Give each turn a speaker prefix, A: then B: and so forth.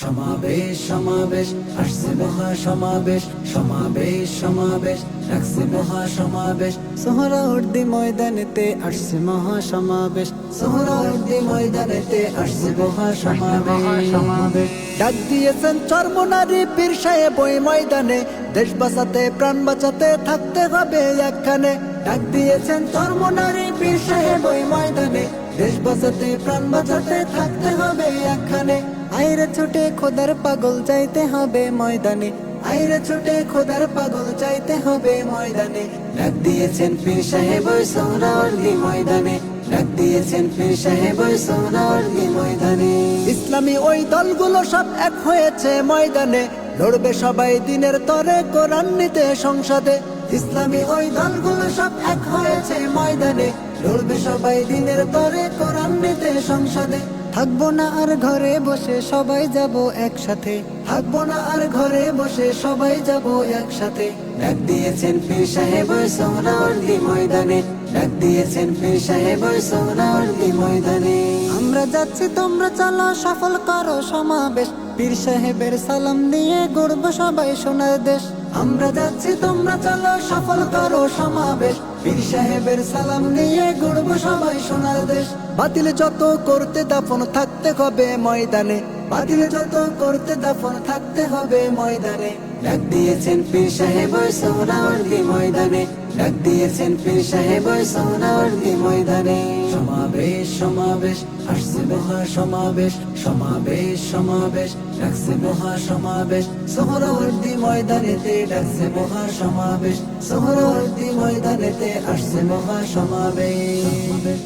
A: সমাবেশ সমাবেশ আসছে মহা সমাবেশ, সমাবেশ সমাবেশ ডাকছে মহা সমাবেশ। সোহরাওয়ার্দী ময়দানেতে আসছে মহা সমাবেশ, সোহরাওয়ার্দী ময়দানেতে আসছে মহা সমাবেশ। ডাক দিয়েছেন চরমনারী পীর সাহেব ওই ময়দানে, দেশ বাঁচাতে প্রাণ বাঁচাতে থাকতে হবে একখানে। ডাক দিয়েছেন চরমনারী পীর সাহেব ওই ময়দানে, দেশ বাঁচাতে প্রাণ বাঁচাতে থাকতে হবে একখানে। আইরে ছুটে খোদার পাগল চাইতে হবে ময়দানে, আইরে ছুটে খোদার পাগল চাইতে হবে ময়দানে। ডাক দিয়েছেন পীর সাহেব ওই সোহরাওয়ার্দী ময়দানে, ডাক দিয়েছেন পীর সাহেব ওই সোহরাওয়ার্দী ময়দানে। ইসলামী ওই দলগুলো সব এক হয়েছে ময়দানে, লড়বে সবাই দিনের তরে কোরআন নিতে সংসদে। ইসলামী ওই দলগুলো সব এক হয়েছে ময়দানে, লড়বে সবাই দিনের তরে কোরআন নিতে সংসদে। থাকবো না আর ঘরে বসে সবাই যাব একসাথে, থাকবো না আর ঘরে বসে সবাই যাব একসাথে। ডাক দিয়েছেন পীর সাহেব ওই সোহরাওয়ার্দী ময়দানে, ডাক দিয়েছেন পীর সাহেব ওই সোহরাওয়ার্দী ময়দানে। আমরা যাচ্ছি তোমরা চলো সফল করো সমাবেশ, পীর সাহেবের সালাম নিয়ে গড়ব সবাই সোনার দেশ। আমরা যাচ্ছি তোমরা চলো সফল করো সমাবেশ, পীর সাহেবের সালাম নিয়ে গড়ব সবাই সোনার দেশ। বাতিল যত করতে দাফন থাকতে হবে ময়দানে, বাতিল যত করতে দাফন থাকতে হবে ময়দানে। ডাক দিয়েছেন পীর সাহেব ওই সোহরাওয়ার্দী ময়দানে, ডাক দিয়েছেন পীর সাহেব ওই সোহরাওয়ার্দী ময়দানে। সমাবেশ সমাবেশ আসছে মহা সমাবেশ, সমাবেশ সমাবেশ ডাকছে মহা সমাবেশ। সোহরাওয়ার্দী ময়দানেতে ডাকছে মহা সমাবেশ, সোহরাওয়ার্দী ময়দানেতে আসছে মহা সমাবেশ।